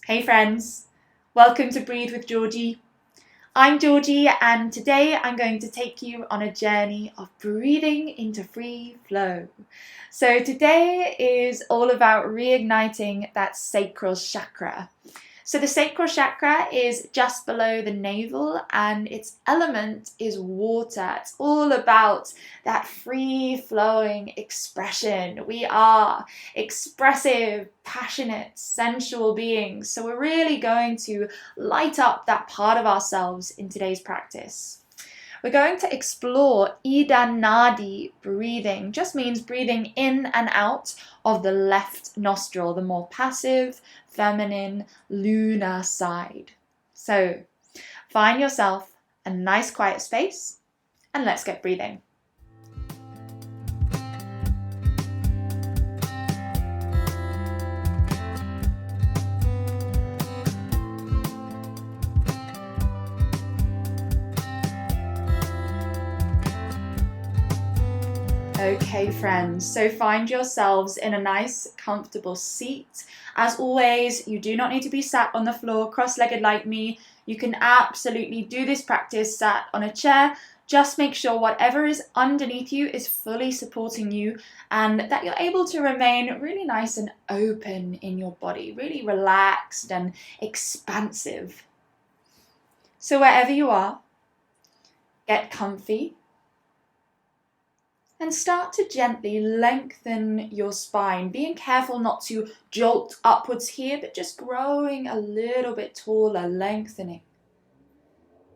Hey friends, welcome to Breathe with Georgie. I'm Georgie and today I'm going to take you on a journey of breathing into free flow. So today is all about reigniting that sacral chakra. So the sacral chakra is just below the navel and its element is water. It's all about that free flowing expression. We are expressive, passionate, sensual beings. So we're really going to light up that part of ourselves in today's practice. We're going to explore Ida Nadi breathing. Just means breathing in and out of the left nostril, the more passive, feminine, lunar side. So find yourself a nice quiet space and let's get breathing. Okay, friends, so find yourselves in a nice, comfortable seat. As always, you do not need to be sat on the floor, cross-legged like me. You can absolutely do this practice sat on a chair. Just make sure whatever is underneath you is fully supporting you and that you're able to remain really nice and open in your body, really relaxed and expansive. So wherever you are, get comfy. And start to gently lengthen your spine, being careful not to jolt upwards here, but just growing a little bit taller, lengthening.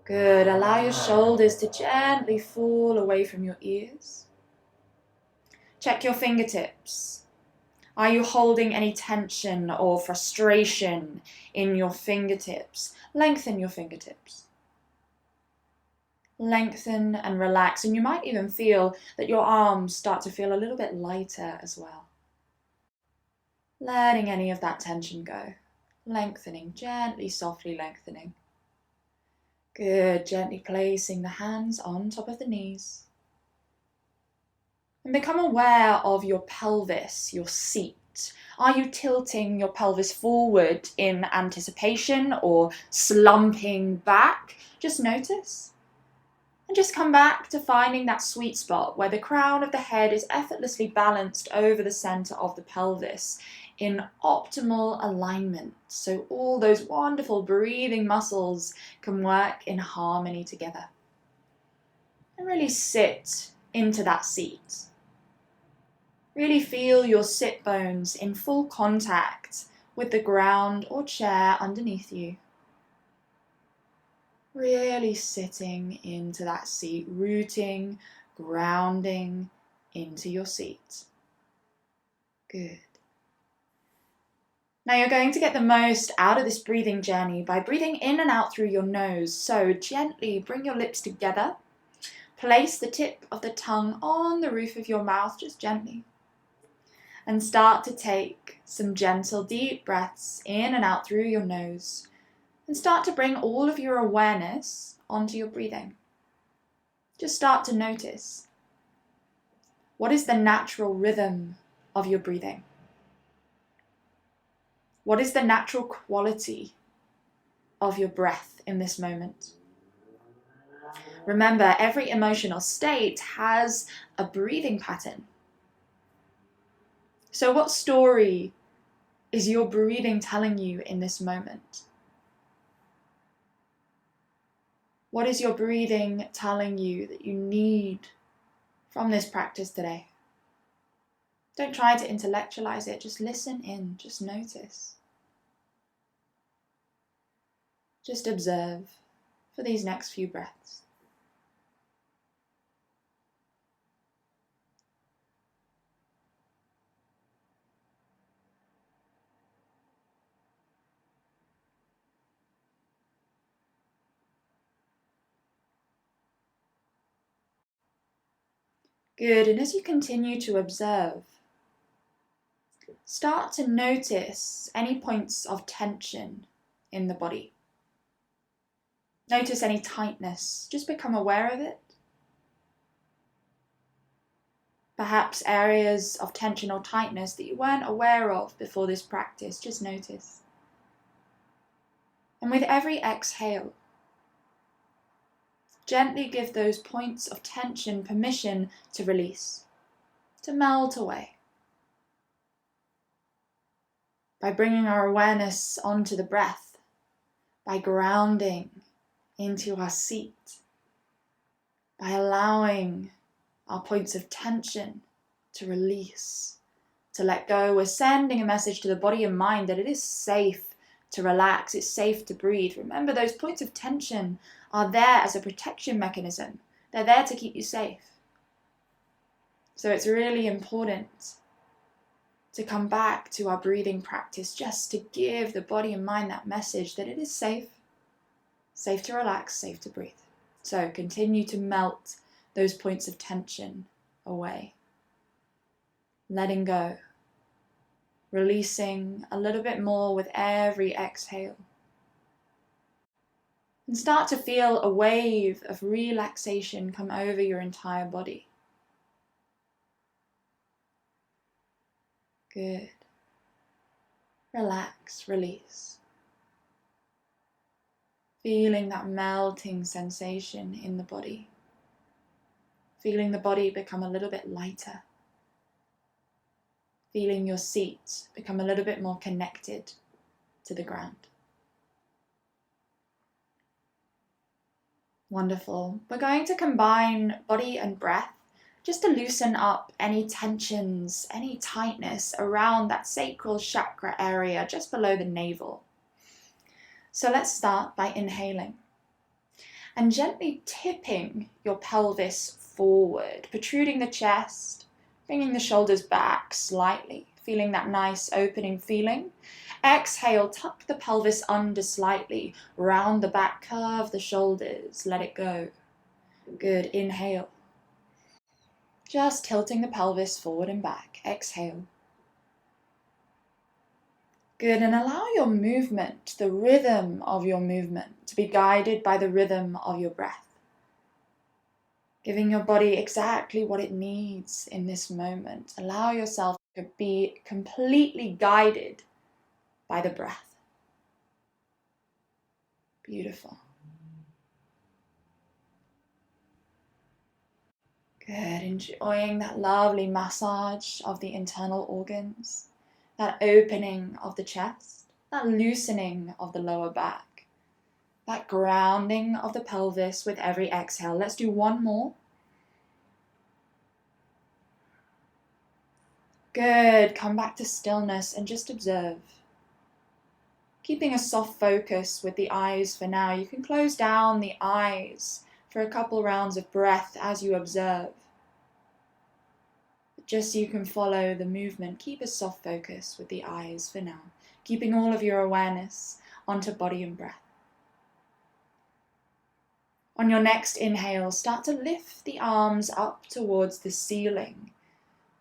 Good. Allow your shoulders to gently fall away from your ears. Check your fingertips. Are you holding any tension or frustration in your fingertips? Lengthen your fingertips. Lengthen and relax, and you might even feel that your arms start to feel a little bit lighter as well. Letting any of that tension go. Lengthening, gently, softly lengthening. Good, gently placing the hands on top of the knees. And become aware of your pelvis, your seat. Are you tilting your pelvis forward in anticipation or slumping back? Just notice. And just come back to finding that sweet spot where the crown of the head is effortlessly balanced over the center of the pelvis in optimal alignment. So all those wonderful breathing muscles can work in harmony together. And really sit into that seat. Really feel your sit bones in full contact with the ground or chair underneath you. Really sitting into that seat, rooting, grounding into your seat. Good. Now you're going to get the most out of this breathing journey by breathing in and out through your nose. So gently bring your lips together. Place the tip of the tongue on the roof of your mouth, just gently. And start to take some gentle, deep breaths in and out through your nose. And start to bring all of your awareness onto your breathing. Just start to notice. What is the natural rhythm of your breathing? What is the natural quality of your breath in this moment? Remember, every emotional state has a breathing pattern. So what story is your breathing telling you in this moment? What is your breathing telling you that you need from this practice today? Don't try to intellectualize it, just listen in, just notice. Just observe for these next few breaths. Good, and as you continue to observe, start to notice any points of tension in the body. Notice any tightness, just become aware of it. Perhaps areas of tension or tightness that you weren't aware of before this practice, just notice. And with every exhale, gently give those points of tension permission to release, to melt away. By bringing our awareness onto the breath, by grounding into our seat, by allowing our points of tension to release, to let go, we're sending a message to the body and mind that it is safe to relax, it's safe to breathe. Remember, those points of tension are there as a protection mechanism. They're there to keep you safe. So it's really important to come back to our breathing practice, just to give the body and mind that message that it is safe to relax, safe to breathe. So continue to melt those points of tension away. Letting go. Releasing a little bit more with every exhale. And start to feel a wave of relaxation come over your entire body. Good. Relax, release. Feeling that melting sensation in the body. Feeling the body become a little bit lighter. Feeling your seat become a little bit more connected to the ground. Wonderful. We're going to combine body and breath just to loosen up any tensions, any tightness around that sacral chakra area just below the navel. So let's start by inhaling and gently tipping your pelvis forward, protruding the chest, bringing the shoulders back slightly, feeling that nice opening feeling. Exhale, tuck the pelvis under slightly, round the back, curve the shoulders, let it go. Good, inhale. Just tilting the pelvis forward and back. Exhale. Good, and allow your movement, the rhythm of your movement, to be guided by the rhythm of your breath. Giving your body exactly what it needs in this moment. Allow yourself to be completely guided by the breath. Beautiful. Good, enjoying that lovely massage of the internal organs, that opening of the chest, that loosening of the lower back, that grounding of the pelvis with every exhale. Let's do one more. Good, come back to stillness and just observe. Keeping a soft focus with the eyes for now. You can close down the eyes for a couple rounds of breath as you observe. But just so you can follow the movement, keep a soft focus with the eyes for now, keeping all of your awareness onto body and breath. On your next inhale, start to lift the arms up towards the ceiling.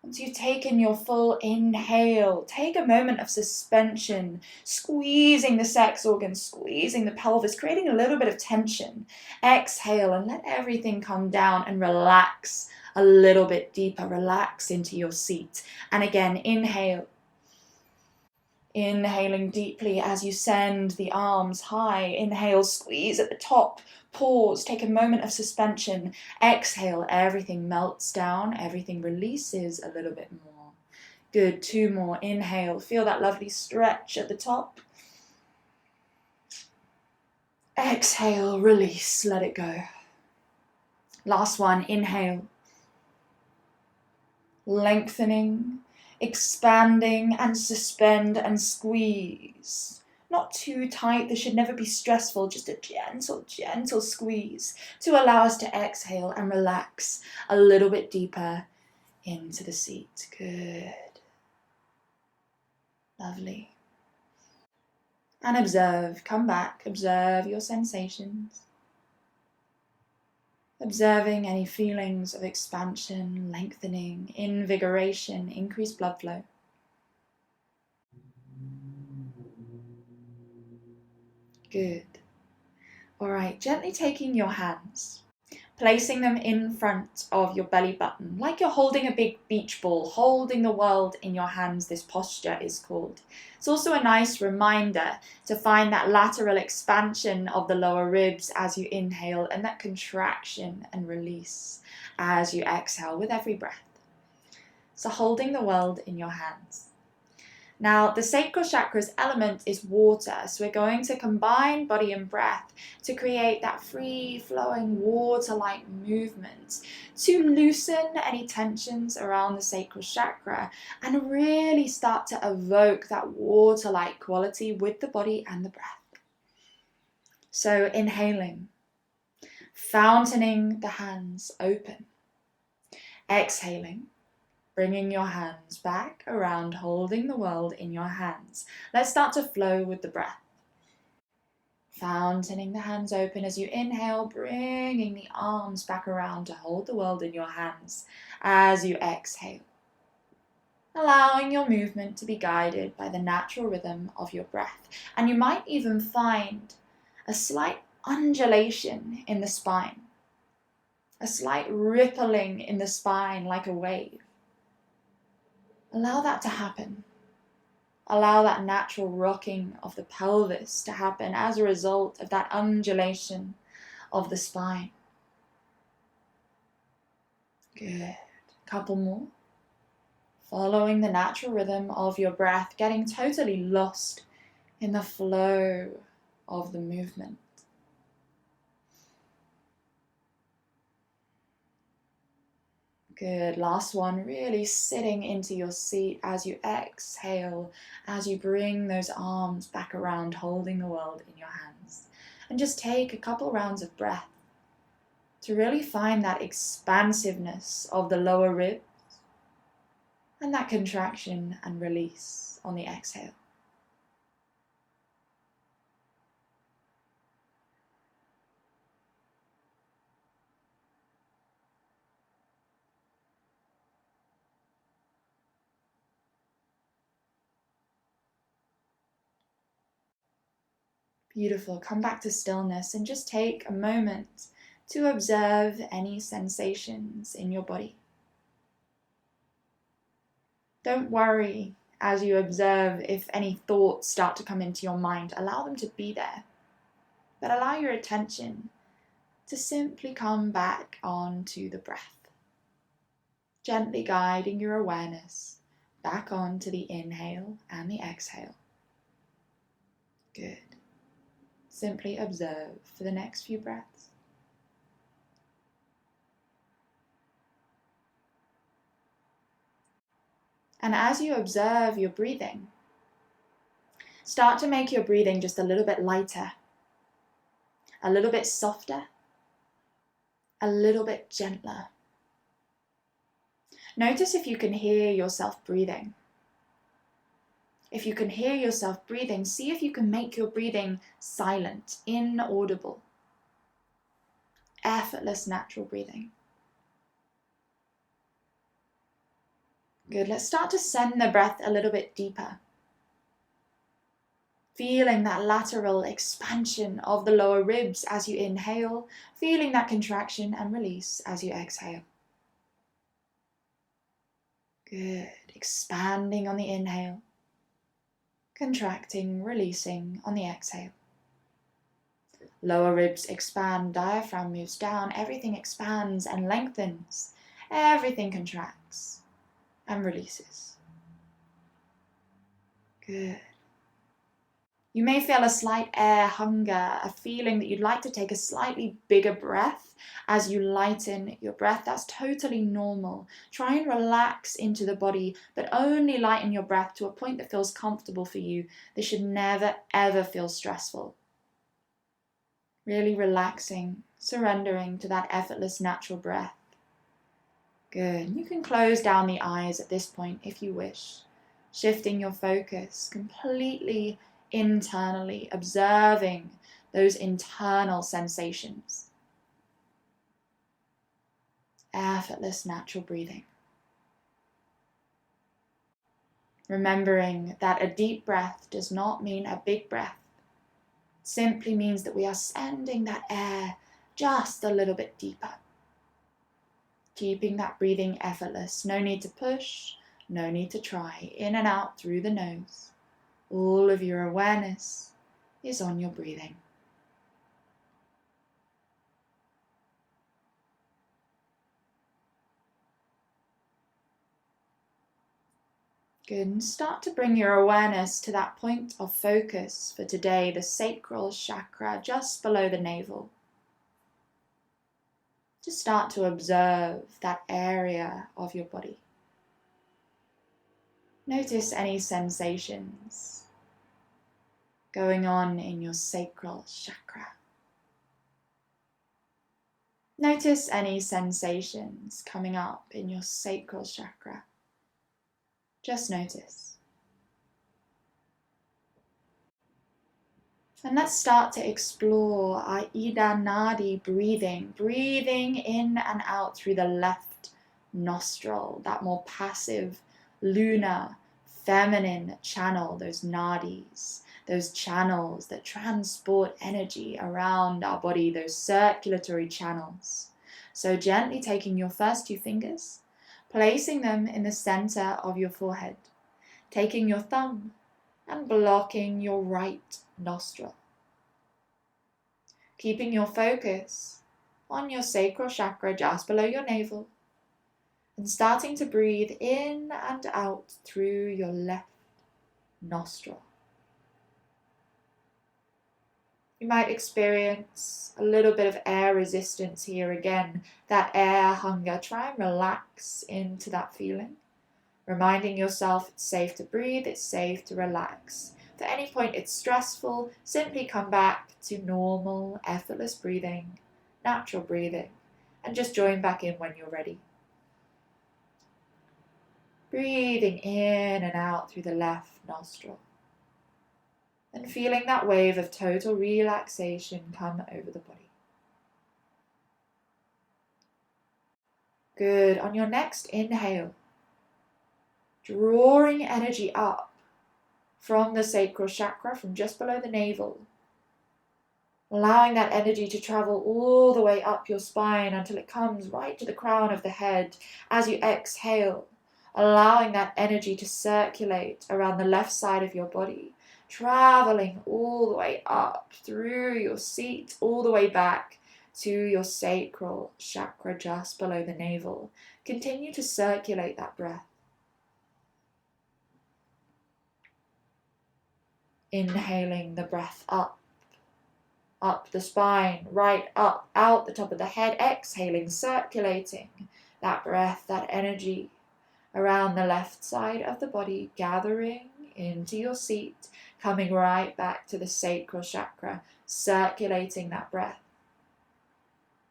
Once you've taken your full inhale, take a moment of suspension, squeezing the sex organs, squeezing the pelvis, creating a little bit of tension. Exhale and let everything come down and relax a little bit deeper. Relax into your seat. And again, inhale. Inhaling deeply as you send the arms high. Inhale, squeeze at the top. Pause, take a moment of suspension. Exhale, everything melts down, everything releases a little bit more. Good, two more. Inhale, feel that lovely stretch at the top. Exhale, release, let it go. Last one, inhale. Lengthening, expanding, and suspend and squeeze. Not too tight, this should never be stressful, just a gentle squeeze to allow us to exhale and relax a little bit deeper into the seat. Good. Lovely. And observe, come back, observe your sensations. Observing any feelings of expansion, lengthening, invigoration, increased blood flow. Good. All right, gently taking your hands, placing them in front of your belly button, like you're holding a big beach ball, holding the world in your hands. This posture is called. It's also a nice reminder to find that lateral expansion of the lower ribs as you inhale, and that contraction and release as you exhale with every breath. So holding the world in your hands. Now, the sacral chakra's element is water, so we're going to combine body and breath to create that free-flowing water-like movement to loosen any tensions around the sacral chakra and really start to evoke that water-like quality with the body and the breath. So inhaling, fountaining the hands open. Exhaling, bringing your hands back around, holding the world in your hands. Let's start to flow with the breath. Fountaining the hands open as you inhale, bringing the arms back around to hold the world in your hands as you exhale. Allowing your movement to be guided by the natural rhythm of your breath. And you might even find a slight undulation in the spine, a slight rippling in the spine like a wave. Allow that to happen. Allow that natural rocking of the pelvis to happen as a result of that undulation of the spine. Good. Couple more. Following the natural rhythm of your breath, getting totally lost in the flow of the movement. Good, last one, really sitting into your seat as you exhale, as you bring those arms back around, holding the world in your hands. And just take a couple rounds of breath to really find that expansiveness of the lower ribs and that contraction and release on the exhale. Beautiful. Come back to stillness and just take a moment to observe any sensations in your body. Don't worry as you observe if any thoughts start to come into your mind. Allow them to be there, but allow your attention to simply come back onto the breath, gently guiding your awareness back onto the inhale and the exhale. Good. Simply observe for the next few breaths. And as you observe your breathing, start to make your breathing just a little bit lighter, a little bit softer, a little bit gentler. Notice if you can hear yourself breathing. If you can hear yourself breathing, see if you can make your breathing silent, inaudible, effortless, natural breathing. Good. Let's start to send the breath a little bit deeper. Feeling that lateral expansion of the lower ribs as you inhale, feeling that contraction and release as you exhale. Good. Expanding on the inhale. Contracting, releasing on the exhale. Lower ribs expand, diaphragm moves down, everything expands and lengthens. Everything contracts and releases. Good. You may feel a slight air hunger, a feeling that you'd like to take a slightly bigger breath as you lighten your breath. That's totally normal. Try and relax into the body, but only lighten your breath to a point that feels comfortable for you. This should never, ever feel stressful. Really relaxing, surrendering to that effortless, natural breath. Good. You can close down the eyes at this point if you wish, shifting your focus completely internally, observing those internal sensations. Effortless, natural breathing. Remembering that a deep breath does not mean a big breath. It simply means that we are sending that air just a little bit deeper. Keeping that breathing effortless. No need to push, no need to try. In and out through the nose. All of your awareness is on your breathing. Good, and start to bring your awareness to that point of focus for today, the sacral chakra just below the navel. Just start to observe that area of your body. Notice any sensations going on in your sacral chakra. Notice any sensations coming up in your sacral chakra. Just notice. And let's start to explore our Ida Nadi breathing. Breathing in and out through the left nostril, that more passive, lunar, feminine channel, those nadis, those channels that transport energy around our body, those circulatory channels. So gently taking your first two fingers, placing them in the center of your forehead, taking your thumb and blocking your right nostril. Keeping your focus on your sacral chakra just below your navel and starting to breathe in and out through your left nostril. You might experience a little bit of air resistance here again, that air hunger. Try and relax into that feeling, reminding yourself it's safe to breathe, it's safe to relax. If at any point it's stressful, simply come back to normal, effortless breathing, natural breathing, and just join back in when you're ready. Breathing in and out through the left nostril. And feeling that wave of total relaxation come over the body. Good. On your next inhale, drawing energy up from the sacral chakra, from just below the navel, allowing that energy to travel all the way up your spine until it comes right to the crown of the head. As you exhale, allowing that energy to circulate around the left side of your body, traveling all the way up through your seat, all the way back to your sacral chakra just below the navel. Continue to circulate that breath. Inhaling the breath up the spine, right up, out the top of the head. Exhaling, circulating that breath, that energy around the left side of the body, gathering into your seat, coming right back to the sacral chakra, circulating that breath,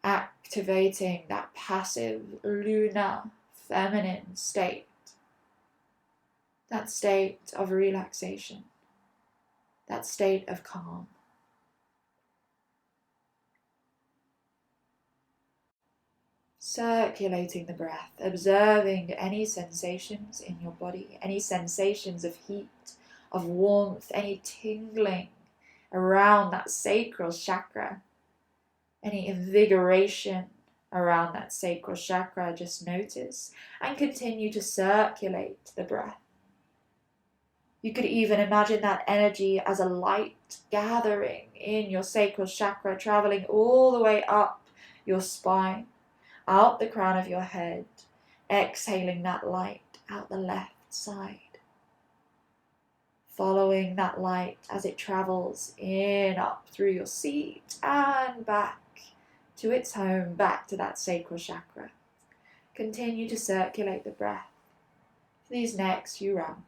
activating that passive, lunar, feminine state, that state of relaxation, that state of calm. Circulating the breath, observing any sensations in your body, any sensations of heat, of warmth, any tingling around that sacral chakra, any invigoration around that sacral chakra. Just notice and continue to circulate the breath. You could even imagine that energy as a light gathering in your sacral chakra, traveling all the way up your spine, out the crown of your head, exhaling that light out the left side. Following that light as it travels in, up through your seat and back to its home, back to that sacral chakra. Continue to circulate the breath for these next few rounds.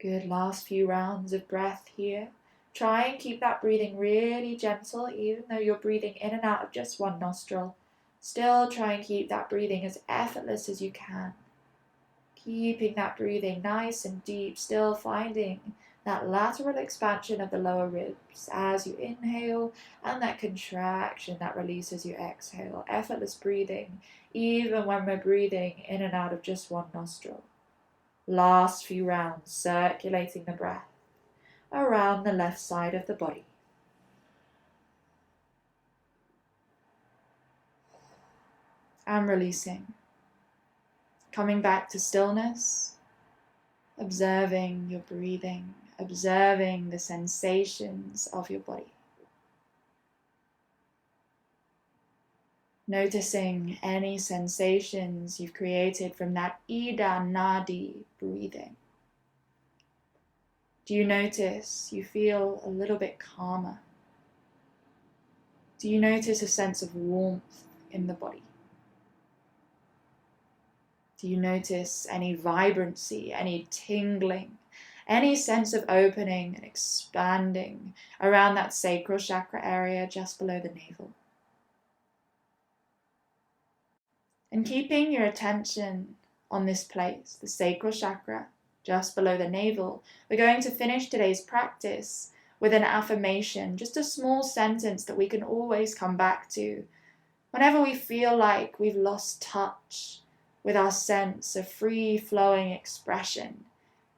Good, last few rounds of breath here. Try and keep that breathing really gentle, even though you're breathing in and out of just one nostril. Still try and keep that breathing as effortless as you can. Keeping that breathing nice and deep, still finding that lateral expansion of the lower ribs as you inhale and that contraction that releases you exhale. Effortless breathing, even when we're breathing in and out of just one nostril. Last few rounds, circulating the breath around the left side of the body. And releasing. Coming back to stillness, observing your breathing, observing the sensations of your body. Noticing any sensations you've created from that Ida Nadi breathing. Do you notice you feel a little bit calmer? Do you notice a sense of warmth in the body? Do you notice any vibrancy, any tingling, any sense of opening and expanding around that sacral chakra area just below the navel? And keeping your attention on this place, the sacral chakra, just below the navel, we're going to finish today's practice with an affirmation, just a small sentence that we can always come back to whenever we feel like we've lost touch with our sense of free-flowing expression.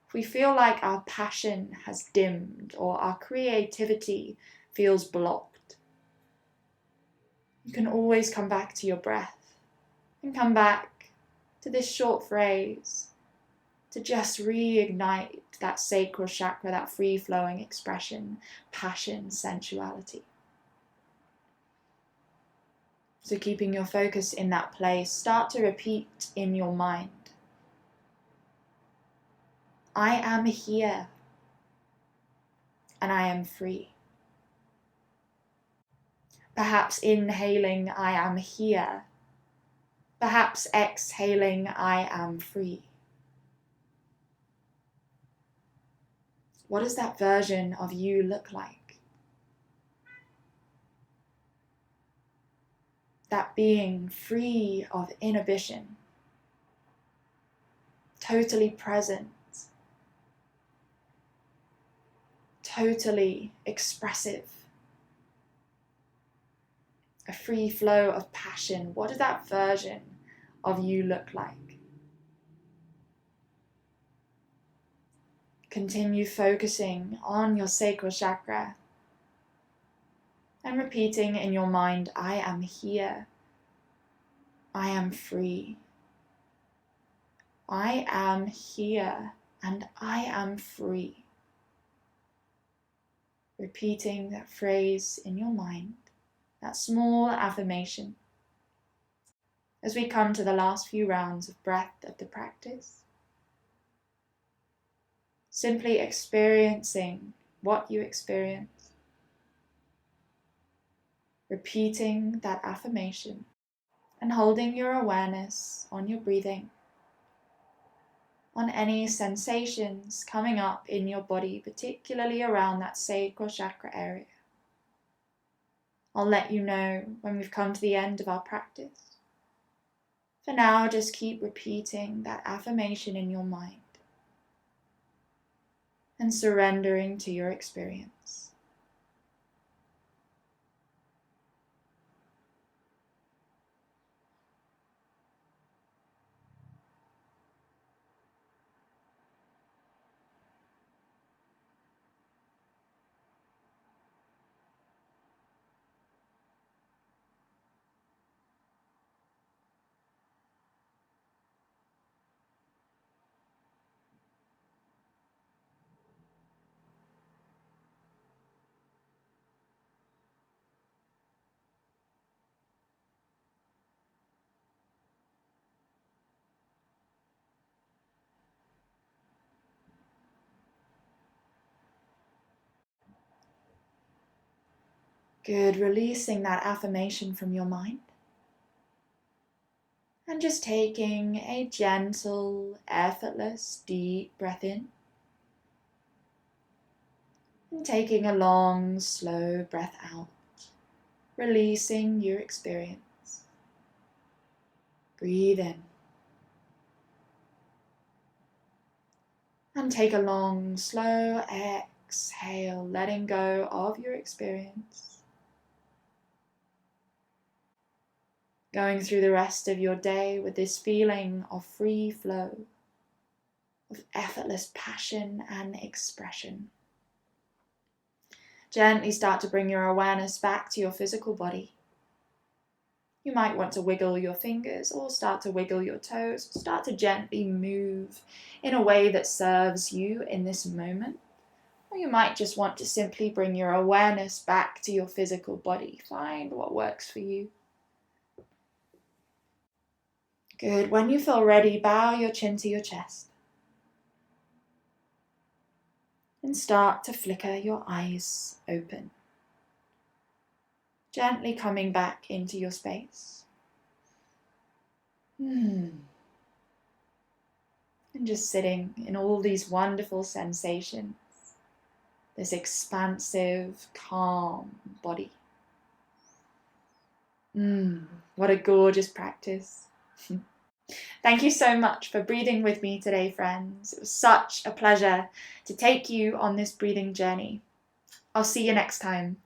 If we feel like our passion has dimmed or our creativity feels blocked, you can always come back to your breath and come back to this short phrase to just reignite that sacral chakra, that free-flowing expression, passion, sensuality. So keeping your focus in that place, start to repeat in your mind. I am here and I am free. Perhaps inhaling, I am here. Perhaps exhaling, I am free. What does that version of you look like? That being free of inhibition, totally present, totally expressive, a free flow of passion. What does that version of you look like? Continue focusing on your sacral chakra and repeating in your mind, I am here, I am free. I am here and I am free. Repeating that phrase in your mind, that small affirmation. As we come to the last few rounds of breath of the practice, simply experiencing what you experience, repeating that affirmation and holding your awareness on your breathing, on any sensations coming up in your body, particularly around that sacral chakra area. I'll let you know when we've come to the end of our practice. For now, just keep repeating that affirmation in your mind and surrendering to your experience. Good, releasing that affirmation from your mind. And just taking a gentle, effortless, deep breath in. And taking a long, slow breath out, releasing your experience. Breathe in. And take a long, slow exhale, letting go of your experience. Going through the rest of your day with this feeling of free flow, of effortless passion and expression. Gently start to bring your awareness back to your physical body. You might want to wiggle your fingers or start to wiggle your toes. Start to gently move in a way that serves you in this moment. Or you might just want to simply bring your awareness back to your physical body. Find what works for you. Good. When you feel ready, bow your chin to your chest. And start to flicker your eyes open. Gently coming back into your space. And just sitting in all these wonderful sensations. This expansive, calm body. What a gorgeous practice. Thank you so much for breathing with me today, friends. It was such a pleasure to take you on this breathing journey. I'll see you next time.